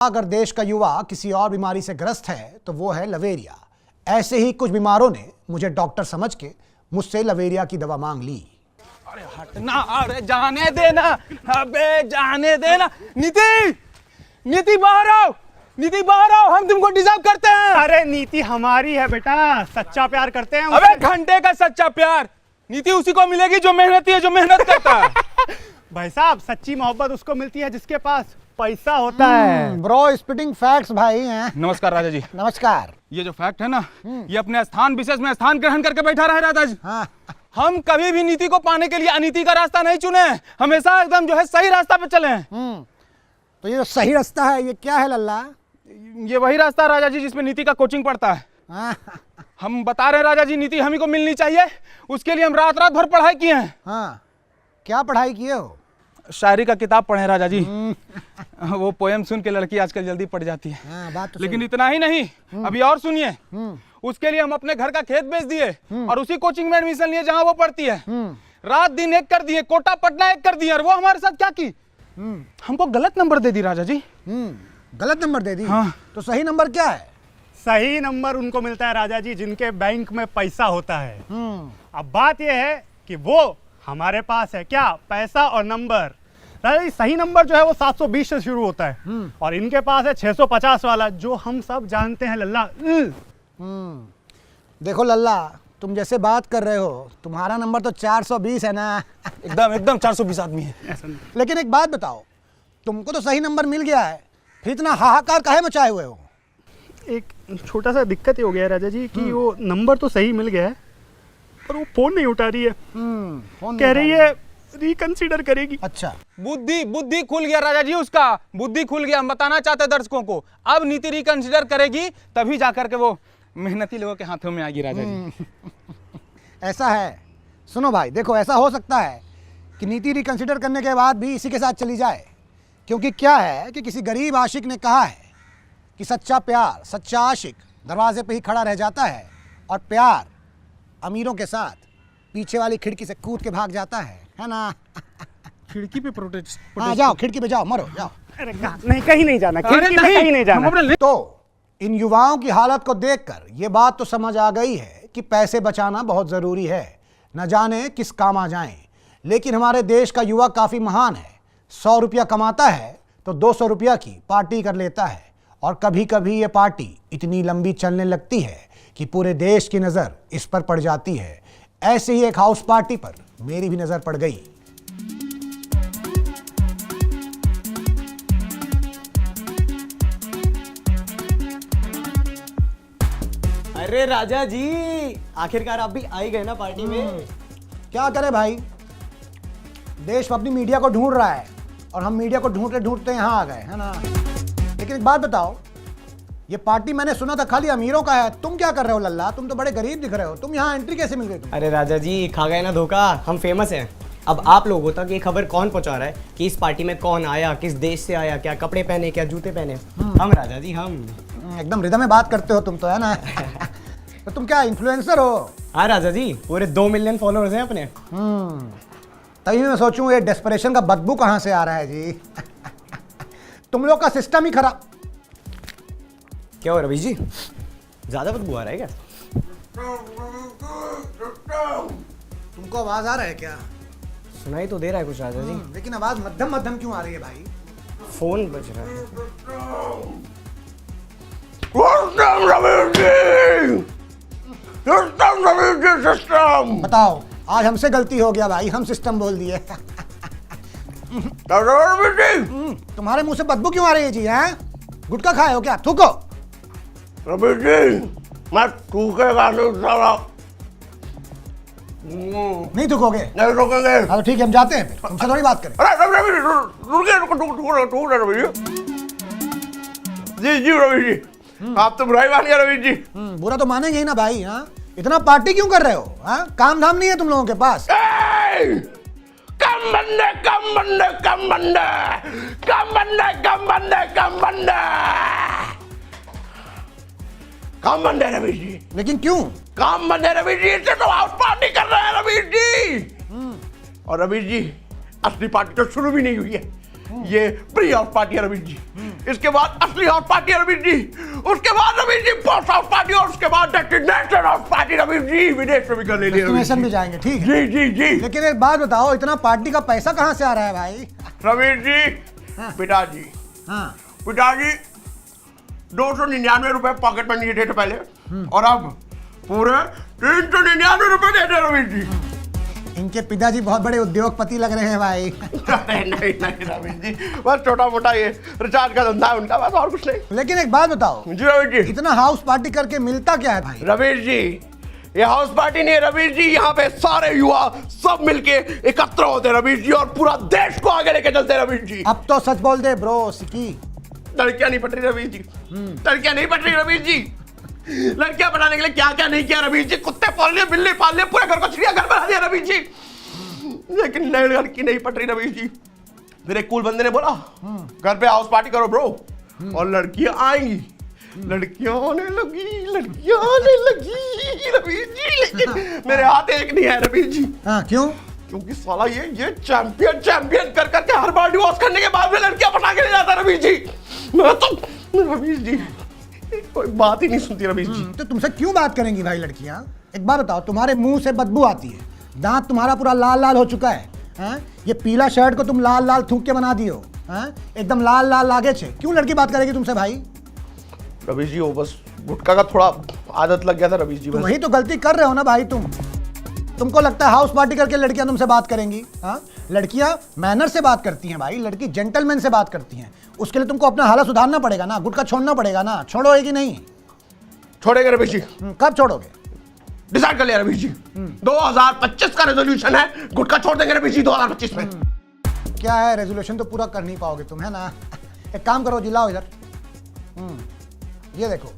अगर देश का युवा किसी और बीमारी से ग्रस्त है तो वो है लवेरिया। ऐसे ही कुछ बीमारों ने मुझे डॉक्टर समझ के मुझसे लवेरिया की दवा मांग ली। अरे हटना, अरे जाने देना, अबे जाने देना। नीति बाहर आओ, नीति बाहर आओ, हम तुमको डिजर्व करते हैं। अरे नीति हमारी है बेटा, सच्चा प्यार करते हैं। अबे घंटे का सच्चा प्यार नीति उसी को मिलेगी जो मेहनती है, जो मेहनत करता है। भाई साहब, सच्ची मोहब्बत उसको मिलती है जिसके पास पैसा होता है। ब्रो स्पिटिंग फैक्ट्स भाई हैं। नमस्कार राजा जी। नमस्कार। ये जो फैक्ट है ना, ये अपने स्थान विशेष में स्थान ग्रहण करके बैठा रहे राजा जी। हाँ। हम कभी भी नीति को पाने के लिए अनीति का रास्ता नहीं चुने, हमेशा एकदम जो है सही रास्ता पे चले। तो ये जो सही रास्ता है ये क्या है लल्ला? ये वही रास्ता राजा जी जिसमें नीति का कोचिंग पड़ता है। हाँ। हम बता रहे हैं राजा जी, नीति हम ही को मिलनी चाहिए, उसके लिए हम रात रात भर पढ़ाई किए हैं। हाँ, क्या पढ़ाई किए हो? शायरी का किताब पढ़े राजा जी। वो पोएम सुन के लड़की आजकल जल्दी पड़ जाती है। हाँ, बात तो लेकिन इतना ही नहीं, अभी और सुनिए। उसके लिए हम अपने घर का खेत बेच दिए और उसी कोचिंग में एडमिशन लिए जहां वो पढ़ती है। रात दिन एक कर दिए, कोटा पटना एक कर दिए, और वो हमारे साथ क्या की, हमको गलत नंबर दे दी राजा जी। गलत नंबर दे दी? हाँ। तो सही नंबर क्या है? सही नंबर उनको मिलता है राजा जी जिनके बैंक में पैसा होता है। अब बात यह है कि वो हमारे पास है क्या, पैसा और नंबर। राजा जी, सही नंबर जो है वो 720 से शुरू होता है और इनके पास है 650 वाला, जो हम सब जानते हैं लल्ला। देखो लल्ला, तुम जैसे बात कर रहे हो, तुम्हारा नंबर तो 420 है ना। एकदम 420 आदमी है। लेकिन एक बात बताओ, तुमको तो सही नंबर मिल गया है, फिर इतना हाहाकार काहे मचाए हुए हो? एक छोटा सा दिक्कत ये हो गया है राजा जी कि वो नंबर तो सही मिल गया है पर वो फोन नहीं उठा रही है। फोन कह रही है रिकंसीडर करेगी। अच्छा, बुद्धि खुल गया राजा जी, उसका बुद्धि खुल गया। हम बताना चाहते हैं दर्शकों को, अब नीति रिकंसिडर करेगी तभी जाकर के वो मेहनती लोगों के हाथों में आएगी राजा जी। ऐसा है। सुनो भाई, देखो ऐसा हो सकता है कि नीति रिकंसिडर करने के बाद भी इसी के साथ चली जाए, क्योंकि क्या है कि किसी गरीब आशिक ने कहा है कि सच्चा प्यार, सच्चा आशिक दरवाजे पे ही खड़ा रह जाता है और प्यार अमीरों के साथ पीछे वाली खिड़की से कूद के भाग जाता है ना? खिड़की पे प्रोटेस्ट। हाँ, जाओ खिड़की पे जाओ, मरो जाओ। अरे नहीं, कहीं नहीं जाना, खिड़की पे कहीं नहीं जाना। तो इन युवाओं की हालत को देखकर ये बात तो समझ आ गई है कि पैसे बचाना बहुत ज़रूरी है, न जाने किस काम आ जाएं। लेकिन हमारे देश का युवा काफ़ी महान है। 100 रुपया कमाता है तो 200 रुपया की पार्टी कर लेता है, और कभी कभी ये पार्टी इतनी लंबी चलने लगती है कि पूरे देश की नज़र इस पर पड़ जाती है। ऐसे ही एक हाउस पार्टी पर मेरी भी नज़र पड़ गई। अरे राजा जी, आखिरकार आप भी आ ही गए ना पार्टी में। क्या करे भाई, देश अपनी मीडिया को ढूंढ रहा है और हम मीडिया को ढूंढते ढूंढते यहाँ आ गए, है ना? लेकिन एक बात बताओ, ये पार्टी मैंने सुना था खाली अमीरों का है, तुम क्या कर रहे हो लल्ला? तुम तो बड़े गरीब दिख रहे हो, तुम यहाँ एंट्री कैसे मिल गई तुम? अरे राजा जी, खा गए ना धोखा, हम फेमस हैं। अब आप लोगों तक ये खबर कौन पहुंचा रहा है कि इस पार्टी में कौन आया, किस देश से आया, क्या कपड़े पहने, क्या जूते पहने? हम राजा जी, हम एकदम रिदम में बात करते हो तुम तो, है ना? तो तुम क्या इन्फ्लुएंसर हो? हाँ राजा जी, पूरे 2 मिलियन फॉलोअर्स हैं अपने। तभी मैं सोचूं ये डेस्परेशन का बदबू कहाँ से आ रहा है जी। तुम लोग का सिस्टम ही खराब। क्या हो रवि जी, ज्यादा बदबू आ रहा है क्या? तुमको आवाज आ रहा है क्या? सुनाई तो दे रहा है कुछ राजा जी। लेकिन आवाज मध्यम मध्यम क्यों आ रही है भाई? फोन बज रहा है। बताओ, आज हमसे गलती हो गया भाई, हम सिस्टम बोल दिए। तुम्हारे मुंह से बदबू क्यों आ रही है जी? हैं? गुटखा खाए हो क्या? थूको। रवि जी, मैं थूकेगा नहीं साला। नहीं थूकोगे? नहीं रुकेंगे। हाँ तो ठीक है, हम जाते हैं, फिर तुमसे थोड़ी बात करें। अरे रवि जी, रुकिए रवि जी। जी रवि जी, आप तो बुराई मान गए रवि जी। बुरा तो मानेंगे ही ना भाई। हाँ, इतना पार्टी क्यों कर रहे हो? हाँ, काम धाम नहीं है तुम लोगों के पास? कम बंदे, कम बंदे, कम बंदे, कम बंदे, कम बंदे, कम बंदे, कम बंदे रवि जी। लेकिन क्यों? काम बंदे रवि जी, इसे तो हाउस पार्टी कर रहे हैं रवि जी। और रवि जी, असली पार्टी तो शुरू भी नहीं हुई है, ये प्री हाउस पार्टी है रवि जी। इसके बाद असली हाउस पार्टी रवीश जी, उसके बाद रवीश जी पोस्ट हाउस पार्टी, और उसके बाद डेस्टिनेशन हाउस पार्टी रवीश जी, विदेश में भी कर ले रवीश डेस्टिनेशन भी जाएंगे, ठीक है। जी जी जी लेकिन एक बात बताओ, इतना पार्टी का पैसा कहाँ से आ रहा है भाई? रवीश जी, हाँ। पिताजी हाँ, 299 रुपए पॉकेट मनी देते थे पहले, और अब पूरे 399 रुपए देते हैं रवीश जी। इनके पिताजी बहुत बड़े उद्योगपति लग रहे हैं भाई। नहीं नहीं नहीं रवीश जी, बस छोटा मोटा ये रिचार्ज का धंधा है उनका, बस और कुछ नहीं। लेकिन एक बात बताओ, जी रवीश जी, इतना हाउस पार्टी करके मिलता क्या है भाई? रवीश जी ये हाउस पार्टी नहीं है रवीश जी, यहाँ पे सारे युवा सब मिलके एकत्र होते हैं रवीश जी, और पूरा देश को आगे लेके चलते हैं रवीश जी। अब तो सच बोल दे ब्रो सिकी। लड़कियां नहीं पट रही रवीश जी, लड़कियां नहीं पट रही रवीश जी। लड़कियां बनाने के लिए क्या क्या नहीं किया रवीश जी, कुत्ते पाल लिए, बिल्ली पाल लिए, पूरे घर को चिड़ियाघर बना दिया रवीश जी, लेकिन लड़की नहीं पट रही रवीश जी। फिर एक कूल बंदे ने बोला घर पे हाउस पार्टी करो ब्रो, और लड़कियां आएंगी, लड़कियां आने लगी रवीश जी, लेकिन मेरे हाथ एक नहीं है रवीश जी। हाँ, क्यों? क्योंकि साला ये चैंपियन कर करके हर बार डिवोर्स करने के बाद में लड़कियां पटा के ले जाता है रवीश जी। मैं तो रवीश जी कोई बात ही नहीं सुनती रवीश जी। तो तुमसे क्यों बात करेंगी भाई लड़कियां? एक बात बताओ, तुम्हारे मुंह से बदबू आती है, दांत तुम्हारा पूरा लाल लाल हो चुका है, हैं? ये पीला शर्ट को तुम लाल लाल थूक के बना दियो, हैं? एकदम लाल लाल लागे छे, क्यों लड़की बात करेगी तुमसे भाई? रवीश जी वो बस गुटखा का थोड़ा आदत लग गया था रवीश जी, तो बस। वही तो गलती कर रहे हो ना भाई तुमको लगता है हाउस पार्टी करके लड़कियां तुमसे बात करेंगी? हाँ, लड़कियां मैनर से बात करती हैं भाई, लड़की जेंटलमैन से बात करती हैं, उसके लिए तुमको अपना हालत सुधारना पड़ेगा ना, गुटखा छोड़ना पड़ेगा ना। छोड़ोगे कि नहीं? छोड़ेंगे रवीश जी, कब छोड़ोगे? डिसाइड कर लिया रवीश जी, 2025 का रेजोल्यूशन है, गुटखा छोड़ देंगे रवीश जी 2025 में। क्या है रेजोल्यूशन तो पूरा कर नहीं पाओगे तुम, है ना? एक काम करो, जिलाओ इधर। ये देखो,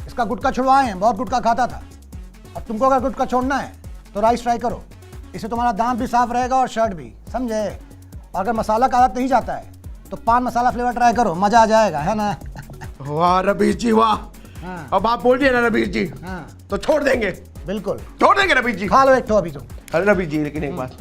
इसका गुटखा छुड़वाए हैं, बहुत गुटखा खाता था। अब तुमको अगर गुटखा छोड़ना है तो राइस ट्राई करो, इससे तुम्हारा दांत भी साफ रहेगा और शर्ट भी, समझे? अगर मसाला का आदत नहीं जाता है तो पान मसाला फ्लेवर ट्राई करो, मजा आ जाएगा, है ना? वाह रवीश जी वाह। हाँ। अब आप बोल दिए ना रवीश जी, हाँ, तो छोड़ देंगे, बिल्कुल छोड़ देंगे रवीश जी। खा लो एक तो अभी तुम। अरे रवीश जी, लेकिन एक बात,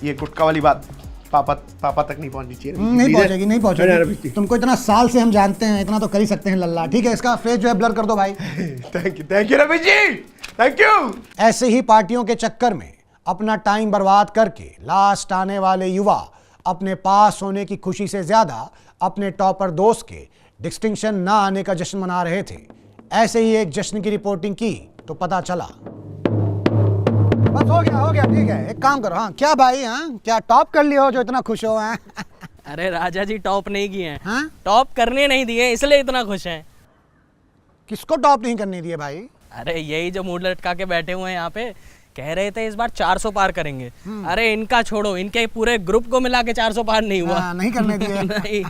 ये गुटखा वाली बात पापा तक नहीं पहुंचनी चाहिए। नहीं पहुंचेगी, नहीं रवीश पहुंचेगी। जी। तुमको इतना साल से हम जानते हैं, इतना तो कर ही सकते हैं लल्ला। ठीक है, इसका फेस जो है ब्लर कर दो भाई। Thank you Ravish ji, thank you. ऐसे ही पार्टियों के चक्कर में अपना टाइम बर्बाद करके लास्ट आने वाले युवा अपने पास होने की खुशी से ज्यादा अपने टॉपर दोस्त के डिस्टिंक्शन ना आने का जश्न मना रहे थे। ऐसे ही एक जश्न की रिपोर्टिंग की तो पता चला। बस हो गया, ठीक है। एक काम करो, हाँ क्या भाई, हाँ क्या टॉप कर लियो जो इतना खुश हो? हैं? अरे राजा जी टॉप नहीं किए हैं, हाँ? टॉप करने नहीं दिए इसलिए इतना खुश हैं। किसको टॉप नहीं करने दिए भाई? अरे यही जो मूड लटका के बैठे हुए हैं यहाँ पे, कह रहे थे इस बार 400 पार करेंगे। अरे इनका छोड़ो, इनके पूरे ग्रुप को मिला के 400 पार नहीं हुआ। हाँ, नहीं करने दिए। नहीं।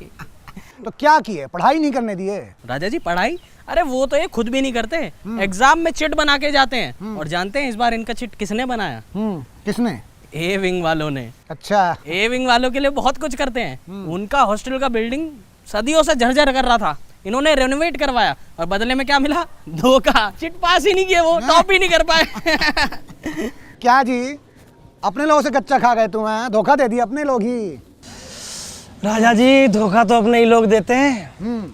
तो क्या किए? पढ़ाई नहीं करने दिए? राजा जी पढ़ाई, अरे वो तो ये खुद भी नहीं करते, एग्जाम में चिट बना के जाते हैं। और जानते हैं इस बार इनका चिट किसने बनाया? किसने? ए विंग वालों ने। अच्छा, ए विंग वालों के लिए बहुत कुछ करते हैं। उनका हॉस्टल का बिल्डिंग सदियों से जर्जर कर रहा था, इन्होंने रेनोवेट करवाया और बदले में क्या मिला? धोखा। चिट पास ही नहीं किए, वो टॉप ही नहीं कर पाए। क्या जी, अपने लोगों से कच्चा खा गए तुम? हैं, धोखा दे दिया अपने लोग ही। राजा जी धोखा तो अपने ही लोग देते हैं,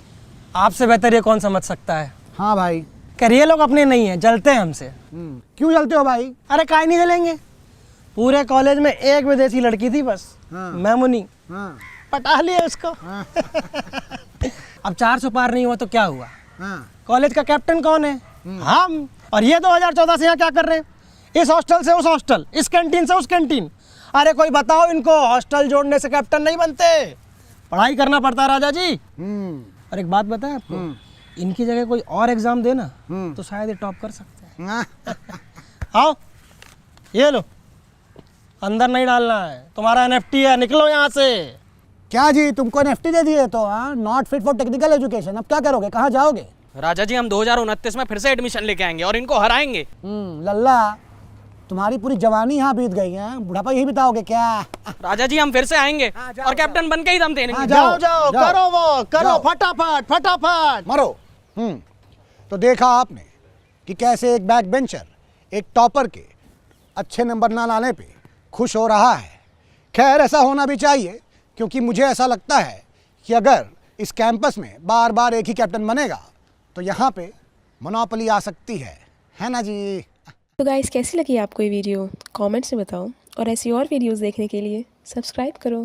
आपसे बेहतर ये कौन समझ सकता है? हाँ भाई। कह ये लोग अपने नहीं हैं, जलते हैं हमसे। क्यों जलते हो भाई? अरे काहे नहीं जलेंगे, पूरे कॉलेज में एक विदेशी लड़की थी बस, मैमुनी, हाँ, पटा लिया उसको। अब 400 पार नहीं हुआ तो क्या हुआ? हाँ, कॉलेज का कैप्टन कौन है? हम। और ये 2014 से यहाँ क्या कर रहे हैं? इस हॉस्टल से उस हॉस्टल, इस कैंटीन से उस कैंटीन। अरे कोई बताओ, इनको हॉस्टल जोड़ने से कैप्टन नहीं बनते, पढ़ाई करना पड़ता है राजा जी। और एक बात बताएं आपको, इनकी जगह कोई और एग्जाम देना तो शायद ये टॉप कर सकते हैं। हाँ। आओ ये लो, अंदर नहीं डालना है, तुम्हारा एनएफटी है, निकलो यहाँ से। क्या जी, तुमको एनएफटी दे दिए तो? हाँ, not fit for technical education. अब क्या करोगे, कहाँ जाओगे? राजा जी हम 2029 में फिर से एडमिशन लेके आएंगे और इनको हराएंगे। लल्ला, तुम्हारी पूरी जवानी यहाँ बीत गई है, बुढ़ापा यही बिताओगे क्या? राजा जी हम फिर से आएंगे जाओ, और कैप्टन बन के ही दम देंगे। हाँ, जाओ जाओ, करो वो, करो जाओ। फटाफट फटाफट मरो। तो देखा आपने कि कैसे एक बैक बेंचर एक टॉपर के अच्छे नंबर ना लाने पे खुश हो रहा है। खैर ऐसा होना भी चाहिए, क्योंकि मुझे ऐसा लगता है कि अगर इस कैंपस में बार बार एक ही कैप्टन बनेगा तो यहाँ पे मोनोपोली आ सकती है ना जी। तो गाइस, कैसी लगी आपको ये वीडियो? कमेंट्स में बताओ और ऐसी और वीडियोस देखने के लिए सब्सक्राइब करो।